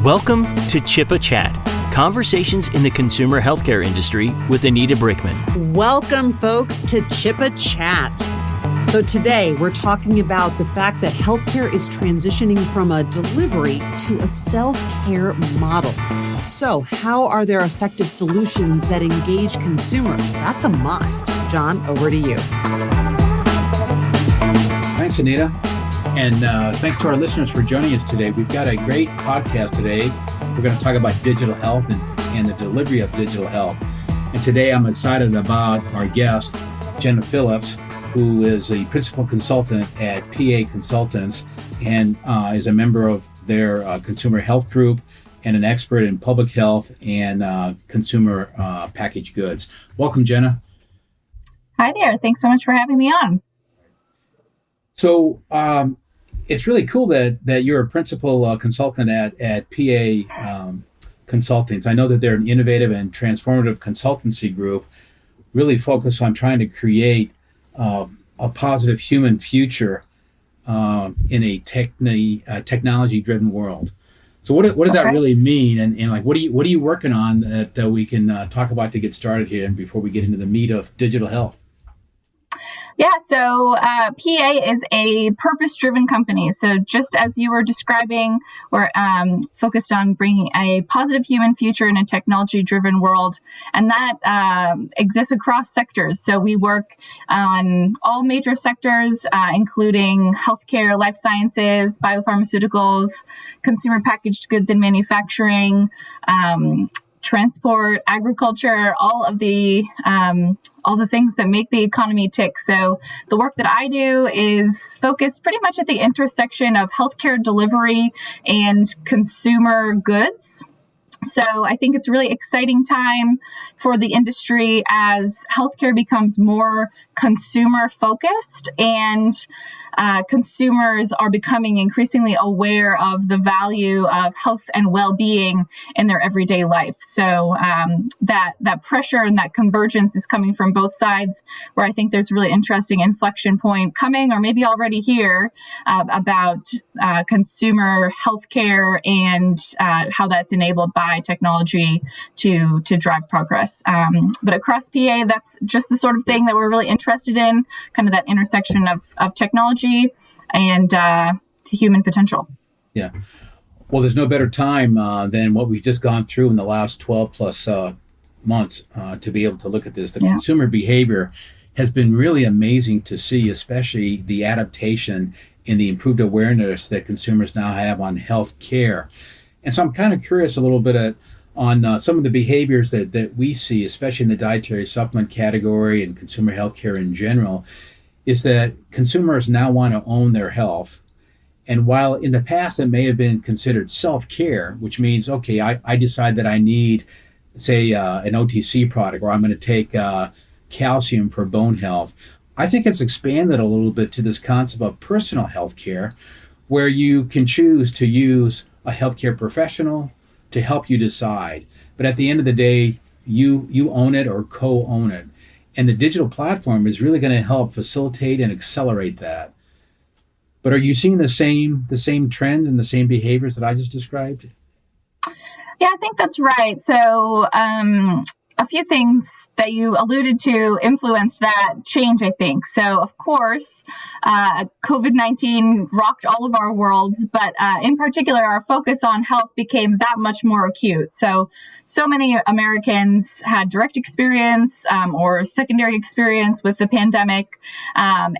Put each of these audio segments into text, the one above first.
Welcome to Chippa Chat, conversations in the consumer healthcare industry with Anita Brickman. Welcome, folks, to Chippa Chat. So today we're talking about the fact that healthcare is transitioning from a delivery to a self-care model. So how are there effective solutions that engage consumers? That's a must. John, over to you. Thanks, Anita. And thanks to our listeners for joining us today. We've got a great podcast today. We're going to talk about digital health and the delivery of digital health. And today I'm excited about our guest, Jenna Philips, who is a principal consultant at PA Consultants and is a member of their consumer health group and an expert in public health and consumer packaged goods. Welcome, Jenna. Hi there. Thanks so much for having me on. So it's really cool that you're a principal consultant at PA Consultants. I know that they're an innovative and transformative consultancy group, really focused on trying to create a positive human future in a technology-driven world. So what does that really mean? And like, what are you working on that we can talk about to get started here and before we get into the meat of digital health? Yeah, so PA is a purpose-driven company. So just as you were describing, we're focused on bringing a positive human future in a technology-driven world, and that exists across sectors. So we work on all major sectors, including healthcare, life sciences, biopharmaceuticals, consumer packaged goods and manufacturing, transport, agriculture, all the things that make the economy tick. So the work that I do is focused pretty much at the intersection of healthcare delivery and consumer goods. So I think it's a really exciting time for the industry as healthcare becomes more consumer focused and consumers are becoming increasingly aware of the value of health and well-being in their everyday life. So that pressure and that convergence is coming from both sides, where I think there's a really interesting inflection point coming, or maybe already here, about consumer healthcare and how that's enabled by technology to drive progress. But across PA, that's just the sort of thing that we're really interested in, kind of that intersection of technology and human potential. Yeah. Well, there's no better time than what we've just gone through in the last 12 plus months to be able to look at this. The consumer behavior has been really amazing to see, especially the adaptation and the improved awareness that consumers now have on health care. And so I'm kind of curious a little bit on some of the behaviors that we see, especially in the dietary supplement category and consumer health care in general, is that consumers now want to own their health. And while in the past it may have been considered self-care, which means, okay, I decide that I need, say, an OTC product, or I'm going to take calcium for bone health, I think it's expanded a little bit to this concept of personal health care, where you can choose to use a healthcare professional to help you decide. But at the end of the day, you own it or co-own it. And the digital platform is really going to help facilitate and accelerate that. But are you seeing the same trends and the same behaviors that I just described? Yeah, I think that's right. So a few things that you alluded to influenced that change, I think. So, of course, COVID-19 rocked all of our worlds, but in particular, our focus on health became that much more acute. So many Americans had direct experience or secondary experience with the pandemic, and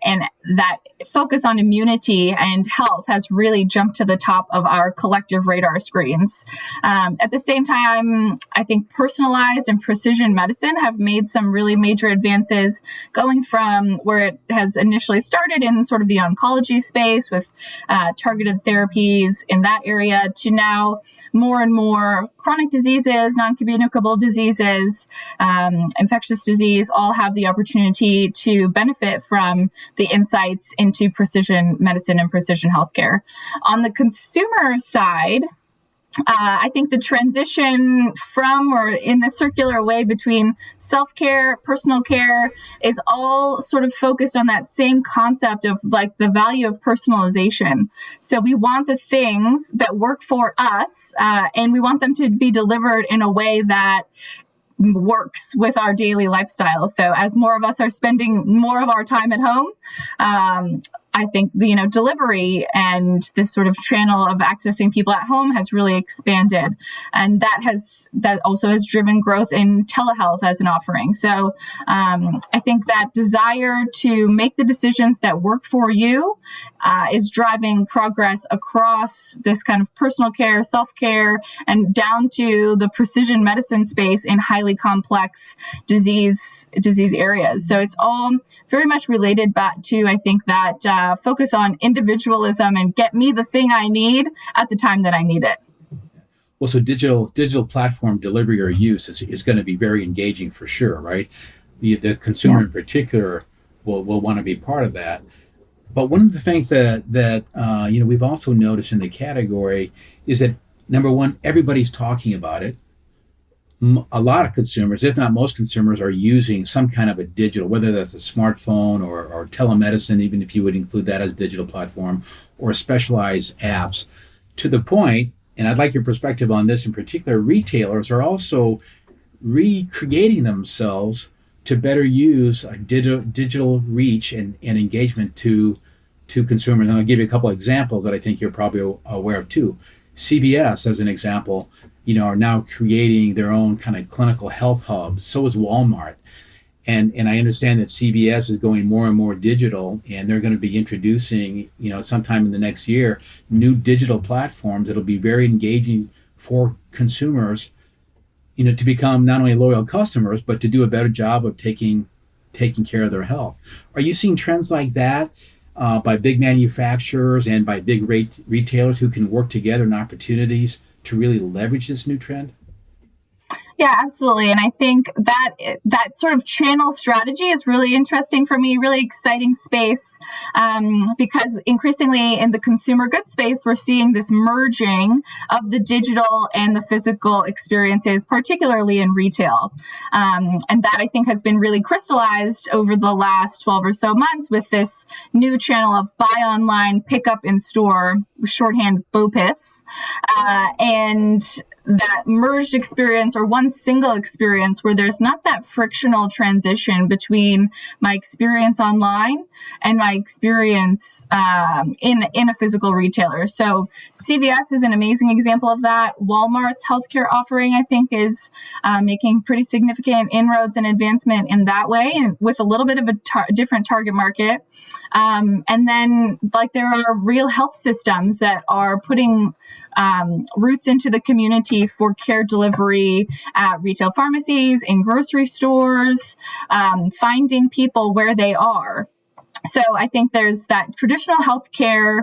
that focus on immunity and health has really jumped to the top of our collective radar screens. At the same time, I think personalized and precision medicine have made some really major advances, going from where it has initially started in sort of the oncology space with targeted therapies in that area to now more and more chronic diseases, non-communicable diseases, infectious disease, all have the opportunity to benefit from the insights into precision medicine and precision healthcare. On the consumer side, I think the transition from or in the circular way between self-care, personal care is all sort of focused on that same concept of like the value of personalization. So we want the things that work for us, and we want them to be delivered in a way that works with our daily lifestyle. So as more of us are spending more of our time at home, I think delivery and this sort of channel of accessing people at home has really expanded, and that also has driven growth in telehealth as an offering. So I think that desire to make the decisions that work for you is driving progress across this kind of personal care, self-care, and down to the precision medicine space in highly complex disease areas. So it's all very much related back to, I think, that focus on individualism and get me the thing I need at the time that I need it. Well, so digital platform delivery or use is going to be very engaging for sure, right? The consumer in particular will want to be part of that. But one of the things that we've also noticed in the category is that, number one, everybody's talking about it. A lot of consumers, if not most consumers, are using some kind of a digital, whether that's a smartphone or telemedicine, even if you would include that as a digital platform, or specialized apps, to the point, and I'd like your perspective on this in particular, retailers are also recreating themselves to better use digital reach and engagement to consumers. And I'll give you a couple of examples that I think you're probably aware of too. CVS, as an example, are now creating their own kind of clinical health hubs. So is Walmart. And I understand that CVS is going more and more digital, and they're going to be introducing, sometime in the next year, new digital platforms that'll be very engaging for consumers, to become not only loyal customers, but to do a better job of taking care of their health. Are you seeing trends like that by big manufacturers and by big retailers who can work together in opportunities to really leverage this new trend? Yeah, absolutely. And I think that sort of channel strategy is really interesting for me, really exciting space, because increasingly in the consumer goods space, we're seeing this merging of the digital and the physical experiences, particularly in retail. And that I think has been really crystallized over the last 12 or so months with this new channel of buy online, pick up in store, shorthand BOPIS. And that merged experience, or one single experience, where there's not that frictional transition between my experience online and my experience in a physical retailer. So CVS is an amazing example of that. Walmart's healthcare offering, I think, is making pretty significant inroads and advancement in that way, and with a little bit of a different target market. And then, there are real health systems that are putting roots into the community for care delivery at retail pharmacies, in grocery stores, finding people where they are. So I think there's that traditional healthcare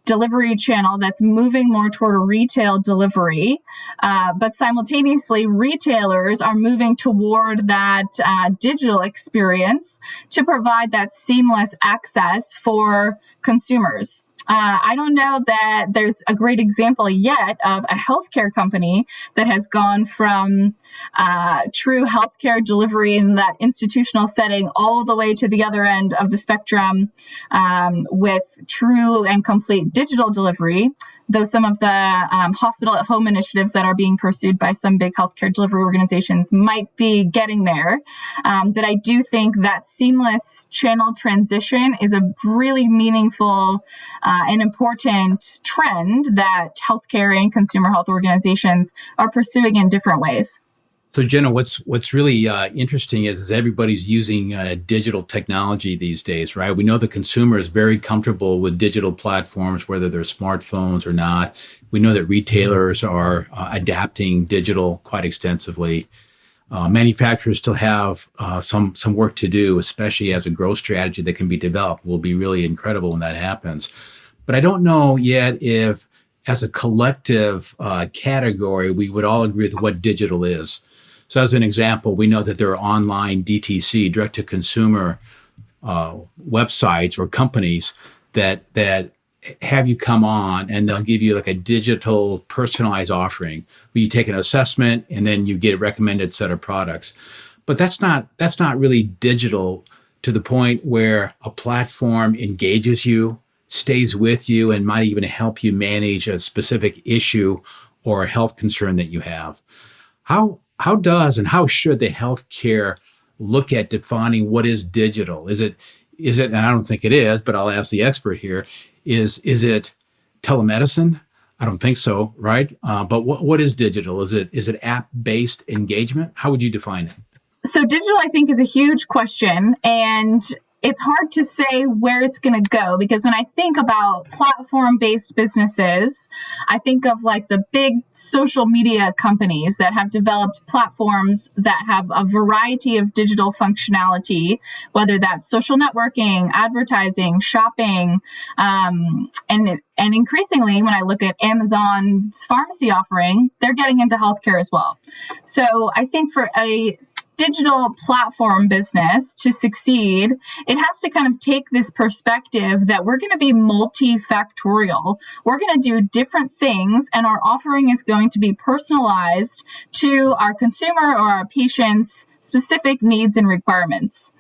delivery channel that's moving more toward a retail delivery, but simultaneously retailers are moving toward that digital experience to provide that seamless access for consumers. I don't know that there's a great example yet of a healthcare company that has gone from true healthcare delivery in that institutional setting all the way to the other end of the spectrum with true and complete digital delivery, though some of the hospital at home initiatives that are being pursued by some big healthcare delivery organizations might be getting there. But I do think that seamless channel transition is a really meaningful and important trend that healthcare and consumer health organizations are pursuing in different ways. So Jenna, what's really interesting is everybody's using digital technology these days, right? We know the consumer is very comfortable with digital platforms, whether they're smartphones or not. We know that retailers are adapting digital quite extensively. Manufacturers still have some work to do, especially as a growth strategy that can be developed. Will be really incredible when that happens. But I don't know yet if, as a collective category, we would all agree with what digital is. So as an example, we know that there are online DTC, direct-to-consumer websites or companies that have you come on and they'll give you like a digital personalized offering where you take an assessment and then you get a recommended set of products. But that's not really digital to the point where a platform engages you, stays with you, and might even help you manage a specific issue or a health concern that you have. How does and how should the healthcare look at defining what is digital? Is it, and I don't think it is, but I'll ask the expert here, is it telemedicine? I don't think so, right? But what is digital? Is it app-based engagement? How would you define it? So digital, I think, is a huge question, and it's hard to say where it's going to go, because when I think about platform-based businesses, I think of like the big social media companies that have developed platforms that have a variety of digital functionality, whether that's social networking, advertising, shopping, and increasingly, when I look at Amazon's pharmacy offering, they're getting into healthcare as well. So I think for a digital platform business to succeed, it has to kind of take this perspective that we're going to be multifactorial. We're going to do different things, and our offering is going to be personalized to our consumer or our patient's specific needs and requirements.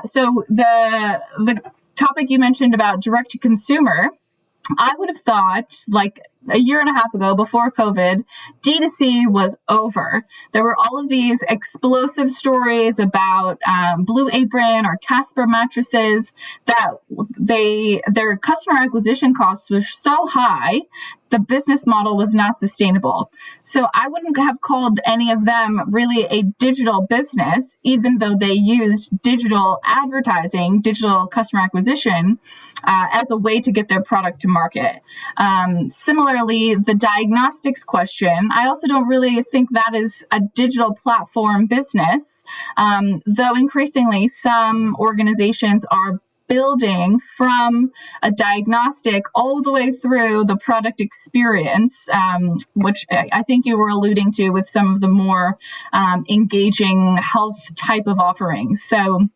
So the topic you mentioned about direct to consumer, I would have thought, like a year and a half ago, before COVID, D2C was over. There were all of these explosive stories about Blue Apron or Casper mattresses that their customer acquisition costs were so high, the business model was not sustainable. So I wouldn't have called any of them really a digital business, even though they used digital advertising, digital customer acquisition, as a way to get their product to market. Similarly, the diagnostics question, I also don't really think that is a digital platform business, though increasingly some organizations are building from a diagnostic all the way through the product experience, which I think you were alluding to with some of the more engaging health type of offerings. So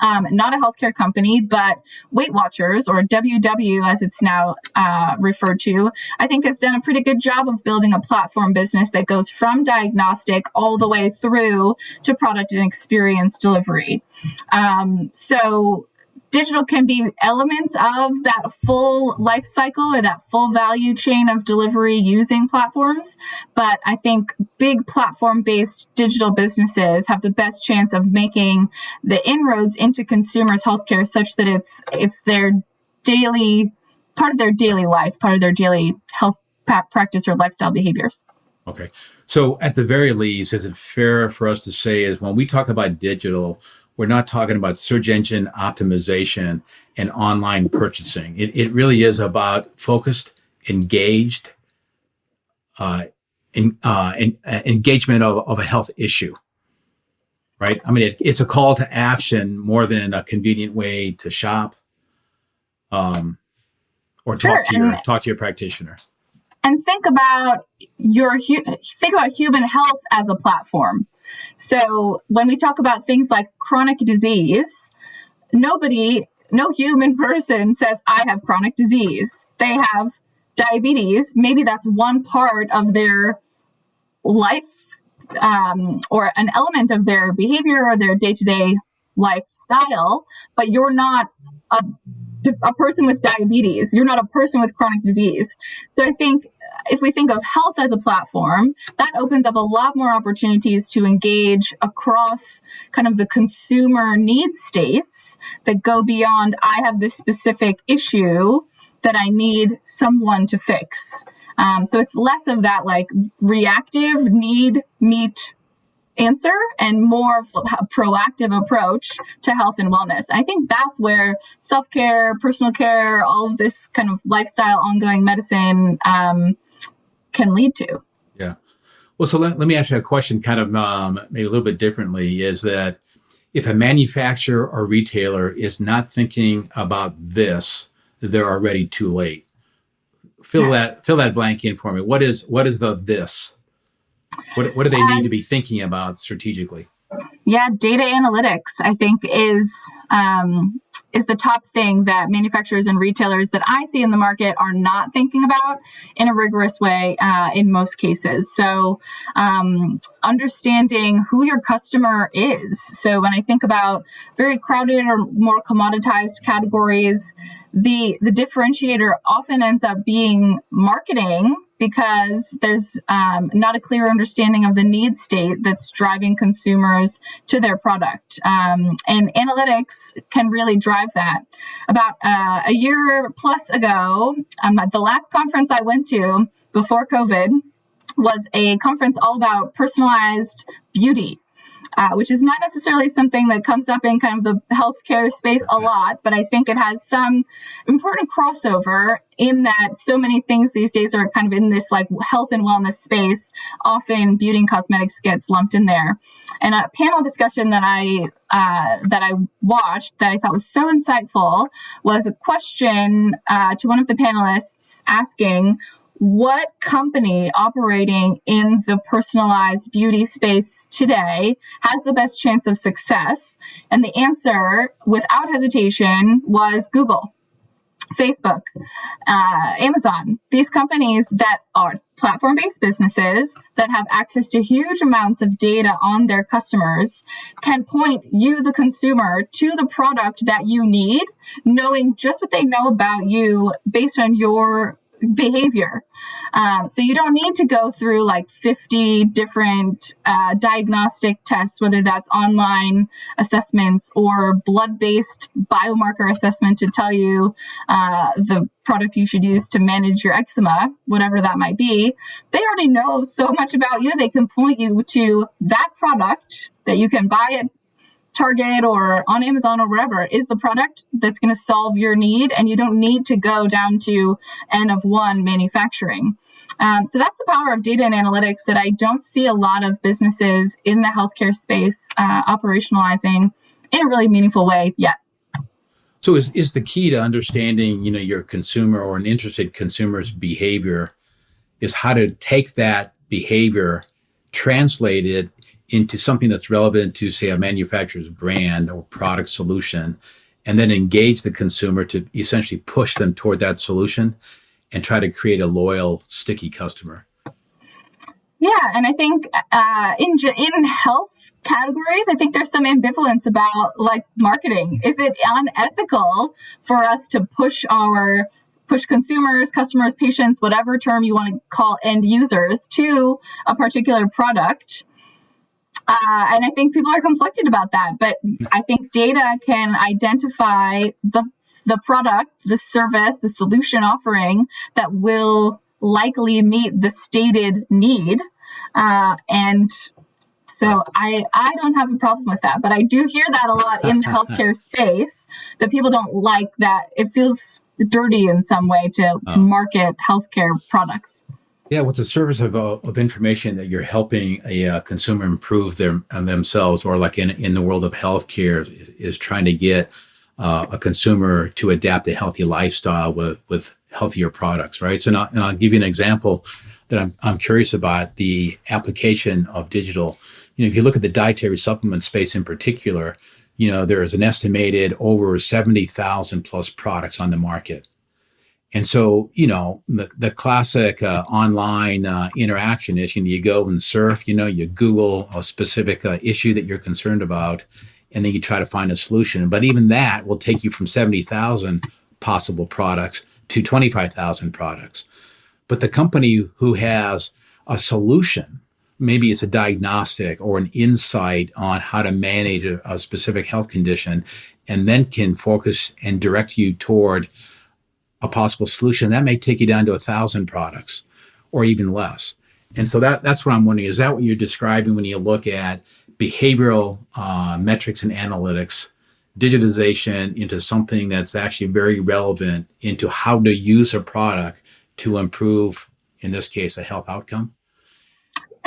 not a healthcare company, but Weight Watchers, or WW as it's now referred to, I think has done a pretty good job of building a platform business that goes from diagnostic all the way through to product and experience delivery. So digital can be elements of that full life cycle or that full value chain of delivery using platforms. But I think big platform-based digital businesses have the best chance of making the inroads into consumers' healthcare such that it's their daily, part of their daily life, part of their daily health practice or lifestyle behaviors. Okay. So at the very least, is it fair for us to say is when we talk about digital, we're not talking about search engine optimization and online purchasing. It really is about focused, engaged, engagement of a health issue, right? I mean, it's a call to action more than a convenient way to shop, or talk to your practitioner. And think about human health as a platform. So when we talk about things like chronic disease, no human person says, I have chronic disease. They have diabetes. Maybe that's one part of their life, or an element of their behavior or their day-to-day lifestyle, but you're not a person with diabetes. You're not a person with chronic disease. So I think if we think of health as a platform, that opens up a lot more opportunities to engage across kind of the consumer need states that go beyond, I have this specific issue that I need someone to fix. So it's less of that like reactive need, meet, answer, and more a proactive approach to health and wellness. I think that's where self-care, personal care, all of this kind of lifestyle, ongoing medicine can lead to. Yeah. Well, so let me ask you a question kind of maybe a little bit differently, is that if a manufacturer or retailer is not thinking about this, they're already too late. Fill that blank in for me. What is the this? What do they need to be thinking about strategically? Yeah, data analytics, I think, is the top thing that manufacturers and retailers that I see in the market are not thinking about in a rigorous way in most cases. So understanding who your customer is. So when I think about very crowded or more commoditized categories, the differentiator often ends up being marketing, because there's not a clear understanding of the need state that's driving consumers to their product. And analytics can really drive that. About a year plus ago, the last conference I went to before COVID was a conference all about personalized beauty. Which is not necessarily something that comes up in kind of the healthcare space a lot, but I think it has some important crossover in that so many things these days are kind of in this like health and wellness space. Often beauty and cosmetics gets lumped in there. And a panel discussion that I watched that I thought was so insightful was a question to one of the panelists asking, what company operating in the personalized beauty space today has the best chance of success? And the answer, without hesitation, was Google, Facebook, Amazon. These companies that are platform-based businesses that have access to huge amounts of data on their customers can point you, the consumer, to the product that you need, knowing just what they know about you based on your behavior. So you don't need to go through like 50 different diagnostic tests, whether that's online assessments or blood-based biomarker assessment to tell you the product you should use to manage your eczema, whatever that might be. They already know so much about you. They can point you to that product that you can buy at Target or on Amazon or wherever is the product that's going to solve your need, and you don't need to go down to N of one manufacturing. So that's the power of data and analytics that I don't see a lot of businesses in the healthcare space operationalizing in a really meaningful way yet. So is the key to understanding, your consumer or an interested consumer's behavior is how to take that behavior, translate it into something that's relevant to, say, a manufacturer's brand or product solution, and then engage the consumer to essentially push them toward that solution and try to create a loyal, sticky customer. Yeah, and I think in health categories, I think there's some ambivalence about like marketing. Is it unethical for us to push consumers, customers, patients, whatever term you want to call end users, to a particular product? And I think people are conflicted about that. But I think data can identify the product, the service, the solution offering that will likely meet the stated need. And so I don't have a problem with that. But I do hear that a lot in the healthcare space, that people don't like that. It feels dirty in some way to market healthcare products. Yeah, what's a service of information that you're helping a consumer improve themselves, or like in the world of healthcare, is trying to get a consumer to adapt a healthy lifestyle with healthier products, right? So I'll give you an example that I'm curious about, the application of digital. If you look at the dietary supplement space in particular, there is an estimated over 70,000 plus products on the market. And so, the classic online interaction is, you go and surf, you Google a specific issue that you're concerned about, and then you try to find a solution. But even that will take you from 70,000 possible products to 25,000 products. But the company who has a solution, maybe it's a diagnostic or an insight on how to manage a specific health condition, and then can focus and direct you toward a possible solution, that may take you down to 1,000 products or even less. And so that's what I'm wondering, is that what you're describing when you look at behavioral metrics and analytics, digitization into something that's actually very relevant into how to use a product to improve, in this case, a health outcome?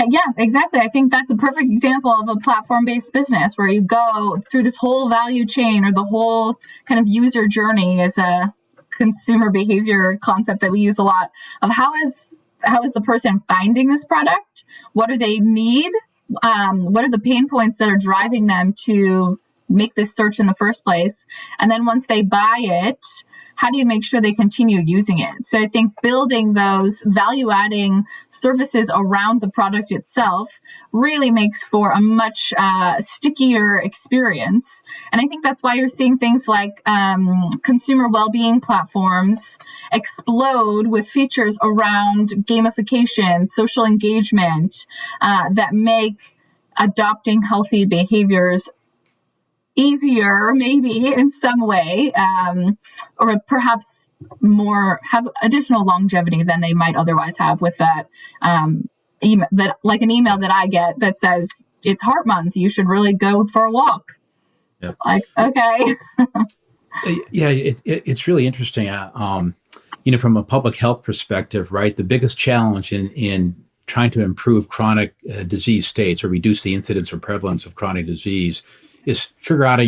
Yeah, exactly. I think that's a perfect example of a platform-based business where you go through this whole value chain, or the whole kind of user journey as a consumer behavior concept that we use a lot, of how is the person finding this product? What do they need? What are the pain points that are driving them to make this search in the first place? And then once they buy it, how do you make sure they continue using it? So I think building those value-adding services around the product itself really makes for a much stickier experience. And I think that's why you're seeing things like consumer well-being platforms explode with features around gamification, social engagement, that make adopting healthy behaviors easier, maybe in some way, or perhaps more have additional longevity than they might otherwise have with that email, that like an email that I get that says it's Heart Month, you should really go for a walk. Yep. Like, okay. Yeah, it's really interesting. From a public health perspective, right? The biggest challenge in trying to improve chronic disease states or reduce the incidence or prevalence of chronic disease is figure out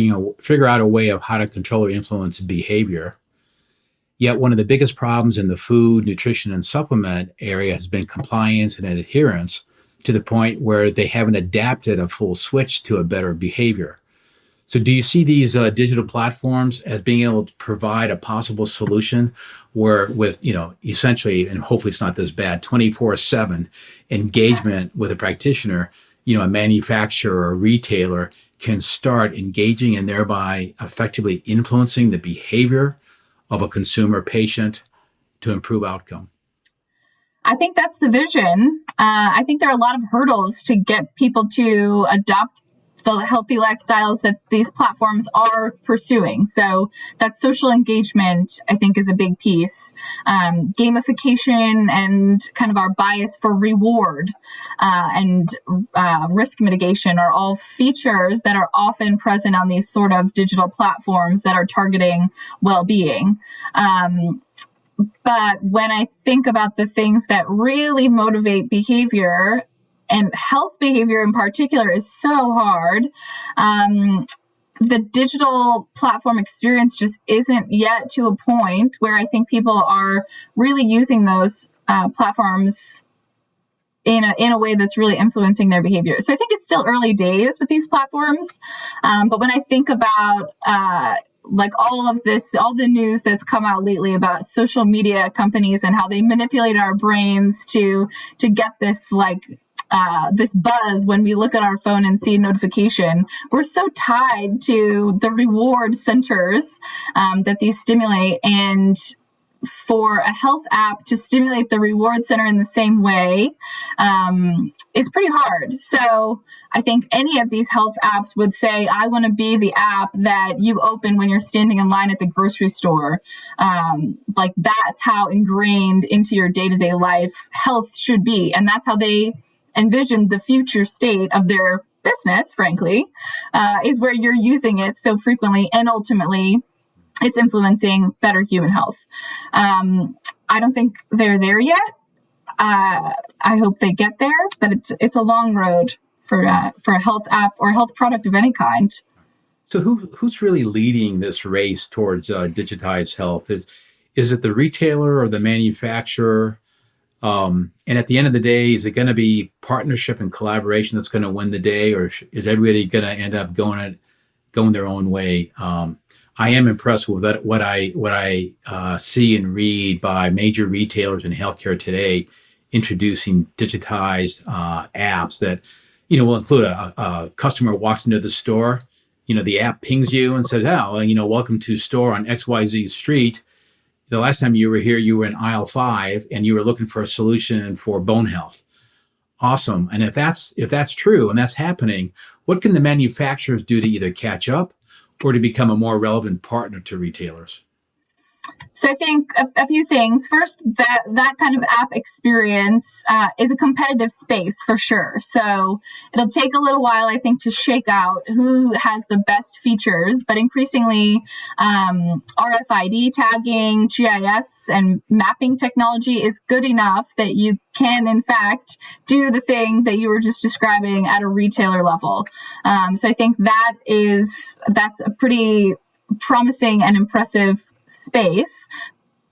a way of how to control or influence behavior. Yet one of the biggest problems in the food, nutrition, and supplement area has been compliance and adherence, to the point where they haven't adapted a full switch to a better behavior. So do you see these digital platforms as being able to provide a possible solution where with, essentially, and hopefully it's not this bad, 24/7 engagement with a practitioner, a manufacturer or a retailer can start engaging and thereby effectively influencing the behavior of a consumer patient to improve outcome? I think that's the vision. I think there are a lot of hurdles to get people to adopt the healthy lifestyles that these platforms are pursuing. So that social engagement, I think, is a big piece. Gamification and kind of our bias for reward and risk mitigation are all features that are often present on these sort of digital platforms that are targeting well-being. But when I think about the things that really motivate behavior, and health behavior in particular is so hard, the digital platform experience just isn't yet to a point where I think people are really using those platforms in a way that's really influencing their behavior. So I think it's still early days with these platforms. But when I think about like all the news that's come out lately about social media companies and how they manipulate our brains to get this this buzz when we look at our phone and see a notification. We're so tied to the reward centers that these stimulate, and for a health app to stimulate the reward center in the same way is pretty hard. So I think any of these health apps would say, I want to be the app that you open when you're standing in line at the grocery store. Like that's how ingrained into your day-to-day life health should be. And that's how they envision the future state of their business, frankly, is where you're using it so frequently and ultimately it's influencing better human health. I don't think they're there yet. I hope they get there, but it's a long road for a health app or a health product of any kind. So who's really leading this race towards digitized health? Is it the retailer or the manufacturer? And at the end of the day, is it going to be partnership and collaboration that's going to win the day, or is everybody going to end up going their own way? I am impressed with what I see and read by major retailers in healthcare today, introducing digitized apps that will include a customer walks into the store. The app pings you and says, "Oh, welcome to store on XYZ street. The last time you were here, you were in aisle 5 and you were looking for a solution for bone health." Awesome. And if that's true and that's happening, what can the manufacturers do to either catch up or to become a more relevant partner to retailers? So I think a few things. First, that kind of app experience is a competitive space for sure. So it'll take a little while, I think, to shake out who has the best features. But increasingly, RFID tagging, GIS, and mapping technology is good enough that you can, in fact, do the thing that you were just describing at a retailer level. So I think that's a pretty promising and impressive space.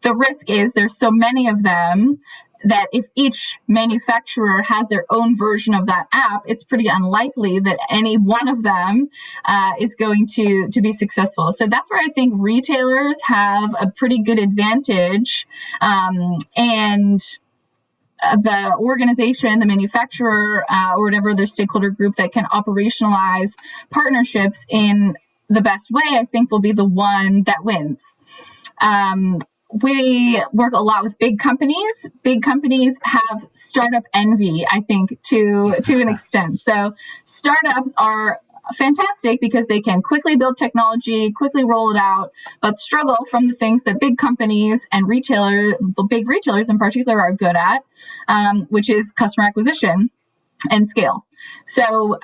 The risk is there's so many of them, that if each manufacturer has their own version of that app, it's pretty unlikely that any one of them is going to be successful. So that's where I think retailers have a pretty good advantage, and the organization, the manufacturer, or whatever other stakeholder group that can operationalize partnerships in the best way, I think will be the one that wins. We work a lot with big companies. Big companies have startup envy, I think, to an extent. So startups are fantastic because they can quickly build technology, quickly roll it out, but struggle from the things that big companies and the big retailers in particular, are good at, which is customer acquisition and scale. So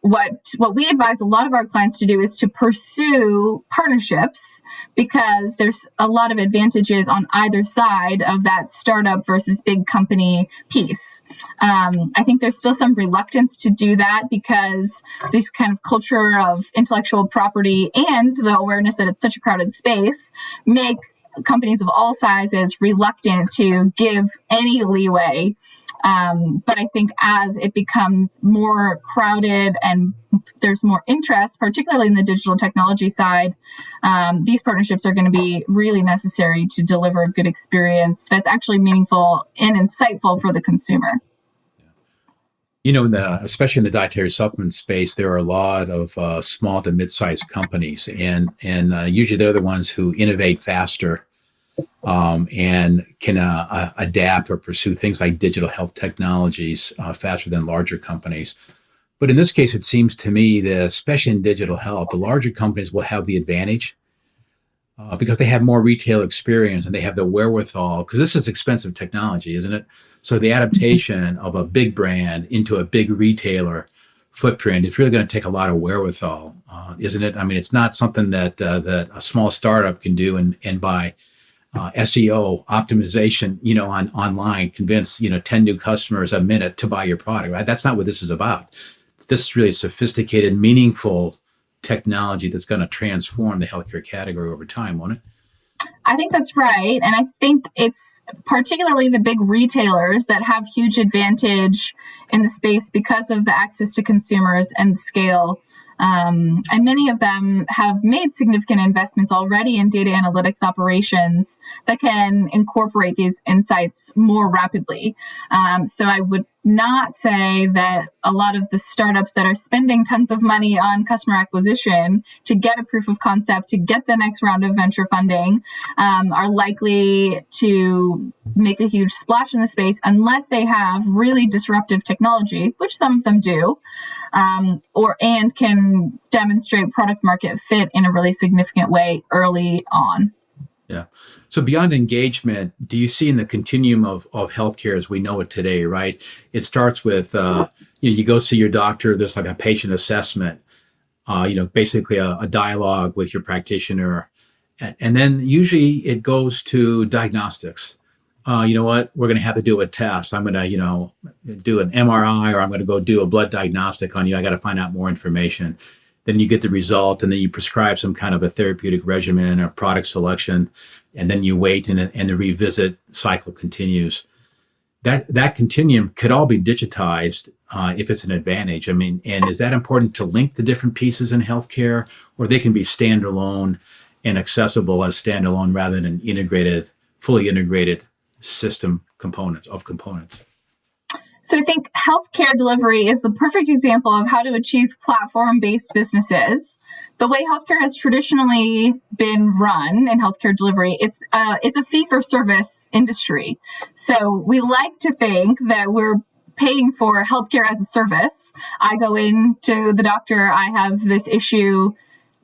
what we advise a lot of our clients to do is to pursue partnerships, because there's a lot of advantages on either side of that startup versus big company piece. I think there's still some reluctance to do that because this kind of culture of intellectual property and the awareness that it's such a crowded space make companies of all sizes reluctant to give any leeway. But I think as it becomes more crowded and there's more interest, particularly in the digital technology side, these partnerships are going to be really necessary to deliver a good experience that's actually meaningful and insightful for the consumer. Especially in the dietary supplement space, there are a lot of small to mid-sized companies, and usually they're the ones who innovate faster, and can adapt or pursue things like digital health technologies faster than larger companies. But in this case, it seems to me that, especially in digital health, the larger companies will have the advantage because they have more retail experience and they have the wherewithal, because this is expensive technology, isn't it? So the adaptation of a big brand into a big retailer footprint is really going to take a lot of wherewithal, isn't it? I mean, it's not something that a small startup can do and by SEO optimization, on online, convince 10 new customers a minute to buy your product. Right? That's not what this is about. This is really sophisticated, meaningful technology that's going to transform the healthcare category over time, won't it? I think that's right. And I think it's particularly the big retailers that have huge advantage in the space because of the access to consumers and scale. And many of them have made significant investments already in data analytics operations that can incorporate these insights more rapidly. So I would not say that a lot of the startups that are spending tons of money on customer acquisition to get a proof of concept, to get the next round of venture funding, are likely to make a huge splash in the space unless they have really disruptive technology, which some of them do, and can demonstrate product market fit in a really significant way early on. Yeah. So beyond engagement, do you see in the continuum of healthcare as we know it today, right? It starts with, you go see your doctor, there's like a patient assessment, basically a dialogue with your practitioner. And then usually it goes to diagnostics. You know what? We're going to have to do a test. I'm going to, do an MRI, or I'm going to go do a blood diagnostic on you. I got to find out more information. Then you get the result, and then you prescribe some kind of a therapeutic regimen or product selection, and then you wait, and the revisit cycle continues. That continuum could all be digitized if it's an advantage. I mean, and is that important to link the different pieces in healthcare, or they can be standalone and accessible as standalone rather than fully integrated system components? So I think healthcare delivery is the perfect example of how to achieve platform-based businesses. The way healthcare has traditionally been run in healthcare delivery, it's a fee-for-service industry. So we like to think that we're paying for healthcare as a service. I go in to the doctor, I have this issue,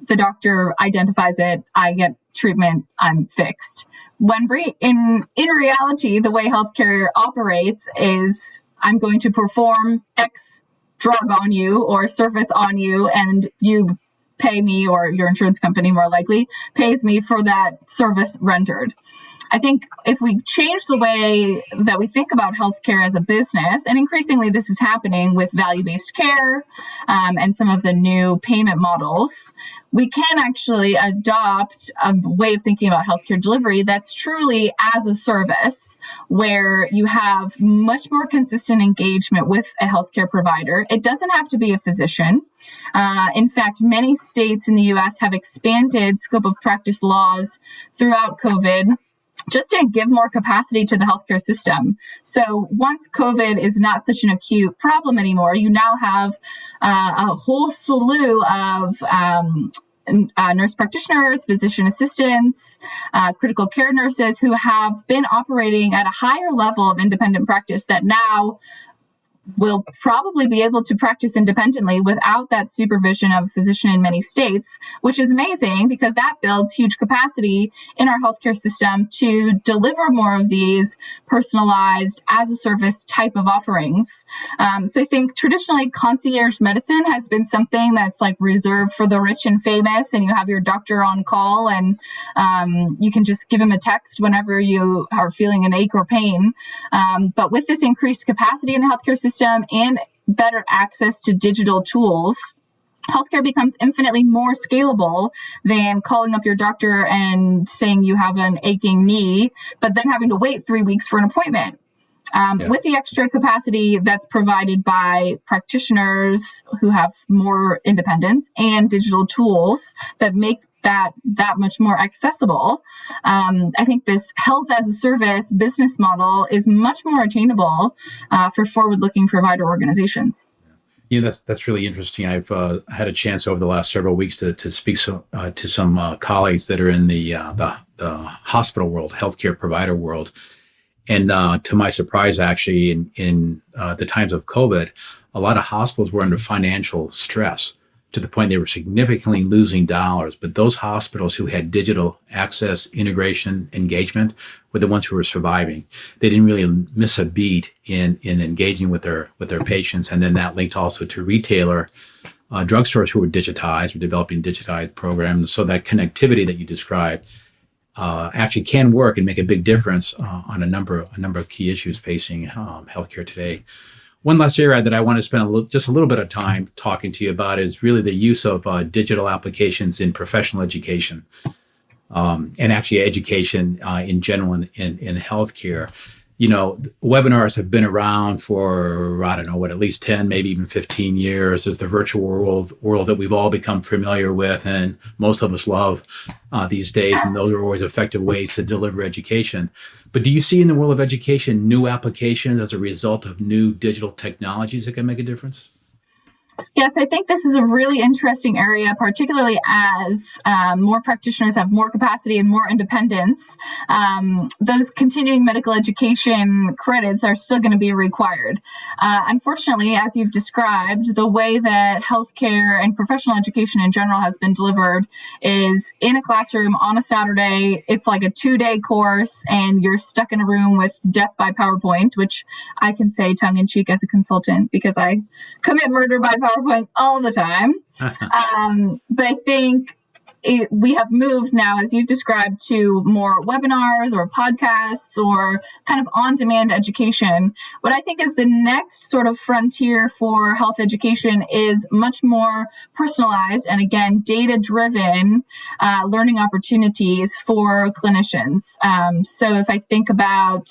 the doctor identifies it, I get treatment, I'm fixed. When in reality, the way healthcare operates is I'm going to perform X drug on you or service on you, and you pay me, or your insurance company more likely pays me for that service rendered. I think if we change the way that we think about healthcare as a business, and increasingly this is happening with value-based care and some of the new payment models, we can actually adopt a way of thinking about healthcare delivery that's truly as a service, where you have much more consistent engagement with a healthcare provider. It doesn't have to be a physician. In fact, many states in the U.S. have expanded scope of practice laws throughout COVID just to give more capacity to the healthcare system. So once COVID is not such an acute problem anymore, you now have a whole slew of nurse practitioners, physician assistants, critical care nurses who have been operating at a higher level of independent practice that now will probably be able to practice independently without that supervision of a physician in many states, which is amazing because that builds huge capacity in our healthcare system to deliver more of these personalized as a service type of offerings. So I think traditionally concierge medicine has been something that's like reserved for the rich and famous, and you have your doctor on call and you can just give him a text whenever you are feeling an ache or pain. But with this increased capacity in the healthcare system and better access to digital tools, healthcare becomes infinitely more scalable than calling up your doctor and saying you have an aching knee, but then having to wait 3 weeks for an appointment. With the extra capacity that's provided by practitioners who have more independence and digital tools that make that much more accessible, I think this health as a service business model is much more attainable for forward-looking provider organizations. That's really interesting. I've had a chance over the last several weeks to speak to some colleagues that are in the hospital world, healthcare provider world. And to my surprise, actually, in the times of COVID, a lot of hospitals were under financial stress to the point they were significantly losing dollars. But those hospitals who had digital access, integration, engagement were the ones who were surviving. They didn't really miss a beat in engaging with their patients. And then that linked also to retailer drugstores who were digitized or developing digitized programs. So that connectivity that you described actually can work and make a big difference on a number of key issues facing healthcare today. One last area that I want to spend just a little bit of time talking to you about is really the use of digital applications in professional education and actually education in general in healthcare. You know, webinars have been around for, I don't know, at least 10, maybe even 15 years. There's the virtual world that we've all become familiar with and most of us love these days. And those are always effective ways to deliver education. But do you see in the world of education new applications as a result of new digital technologies that can make a difference? Yes, I think this is a really interesting area, particularly as more practitioners have more capacity and more independence. Those continuing medical education credits are still going to be required. Unfortunately, as you've described, the way that healthcare and professional education in general has been delivered is in a classroom on a Saturday. It's like a 2-day course, and you're stuck in a room with death by PowerPoint, which I can say tongue in cheek as a consultant because I commit murder by PowerPoint all the time. But I think we have moved now, as you've described, to more webinars or podcasts or kind of on-demand education. What I think is the next sort of frontier for health education is much more personalized and, again, data-driven learning opportunities for clinicians. So if I think about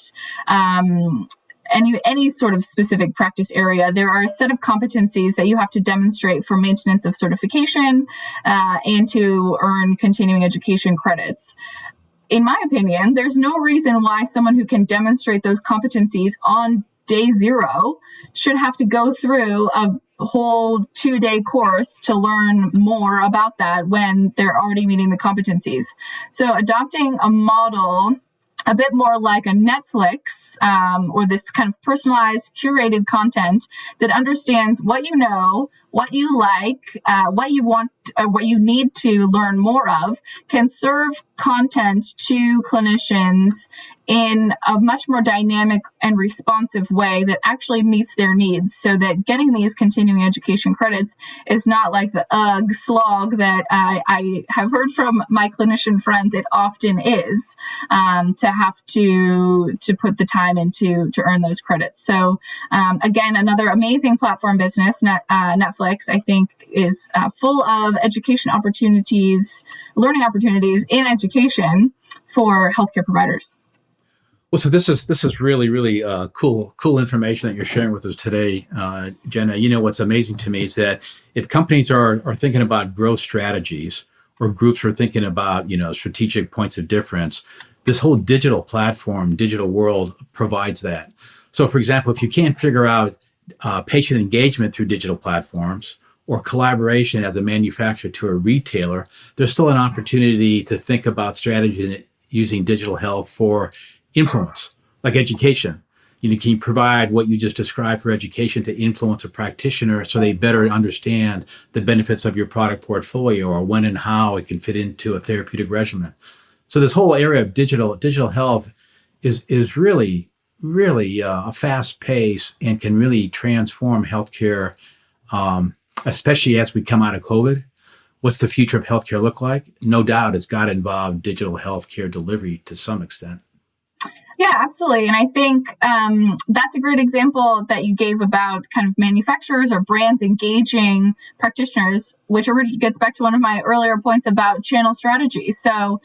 any sort of specific practice area, there are a set of competencies that you have to demonstrate for maintenance of certification and to earn continuing education credits. In my opinion, there's no reason why someone who can demonstrate those competencies on day 0 should have to go through a whole 2-day course to learn more about that when they're already meeting the competencies. So adopting a model a bit more like a Netflix or this kind of personalized, curated content that understands what you know, what you like, what you want, what you need to learn more of, can serve content to clinicians in a much more dynamic and responsive way that actually meets their needs, so that getting these continuing education credits is not like the slog that I have heard from my clinician friends it often is, to have to put the time into to earn those credits. So again, another amazing platform business, Netflix, I think is full of education opportunities, learning opportunities in education for healthcare providers. Well, so this is really cool information that you're sharing with us today, Jenna. You know, what's amazing to me is that if companies are thinking about growth strategies, or groups are thinking about, you know, strategic points of difference, this whole digital platform, digital world provides that. So, for example, if you can't figure out patient engagement through digital platforms, or collaboration as a manufacturer to a retailer, there's still an opportunity to think about strategy using digital health for influence, like education. You know, can you provide what you just described for education to influence a practitioner so they better understand the benefits of your product portfolio, or when and how it can fit into a therapeutic regimen? So this whole area of digital health is really a fast pace and can really transform healthcare, especially as we come out of COVID. What's the future of healthcare look like? No doubt it's got to involve digital healthcare delivery to some extent. Yeah, absolutely. And I think that's a great example that you gave about kind of manufacturers or brands engaging practitioners, which gets back to one of my earlier points about channel strategy. So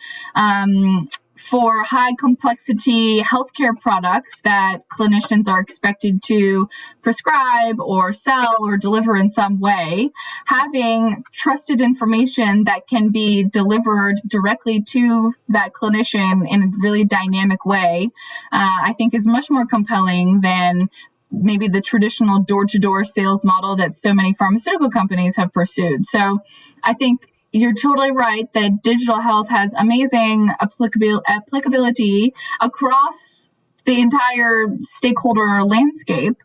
for high complexity healthcare products that clinicians are expected to prescribe or sell or deliver in some way, having trusted information that can be delivered directly to that clinician in a really dynamic way, I think is much more compelling than maybe the traditional door-to-door sales model that so many pharmaceutical companies have pursued. So I think you're totally right that digital health has amazing applicability across the entire stakeholder landscape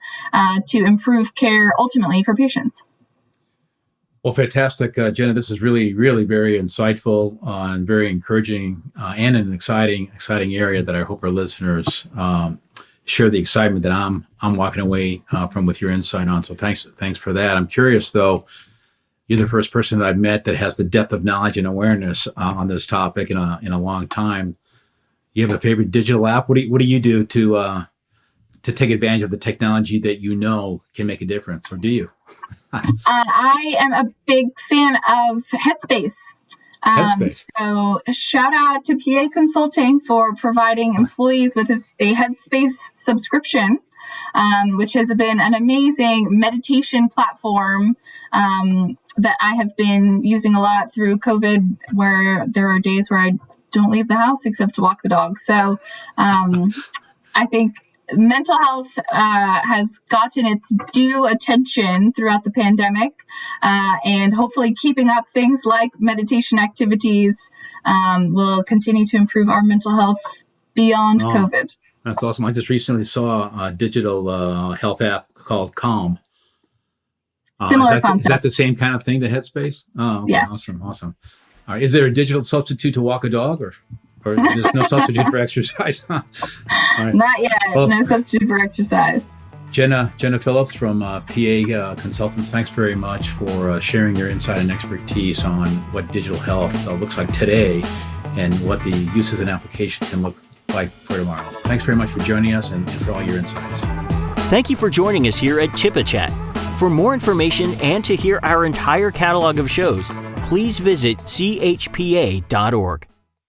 to improve care ultimately for patients. Well, fantastic, Jenna. This is really very insightful and very encouraging, and an exciting area that I hope our listeners share the excitement that I'm walking away from with your insight on. So thanks for that. I'm curious though. You're the first person that I've met that has the depth of knowledge and awareness on this topic in a long time. You have a favorite digital app? What do you do to take advantage of the technology that you know can make a difference, or do you? I am a big fan of Headspace. So shout out to PA Consulting for providing employees with a Headspace subscription, which has been an amazing meditation platform that I have been using a lot through COVID, where there are days where I don't leave the house except to walk the dog. So I think mental health has gotten its due attention throughout the pandemic, and hopefully keeping up things like meditation activities will continue to improve our mental health beyond COVID. That's awesome. I just recently saw a digital health app called Calm. Is that the same kind of thing to Headspace? Oh, okay. Yes. Awesome. All right. Is there a digital substitute to walk a dog, or there's no substitute for exercise? All right. Not yet. Well, no substitute for exercise. Jenna Philips from PA Consultants, thanks very much for sharing your insight and expertise on what digital health looks like today and what the uses and applications can look like for tomorrow. Thanks very much for joining us and for all your insights. Thank you for joining us here at Chip Chat. For more information and to hear our entire catalog of shows, please visit chpa.org.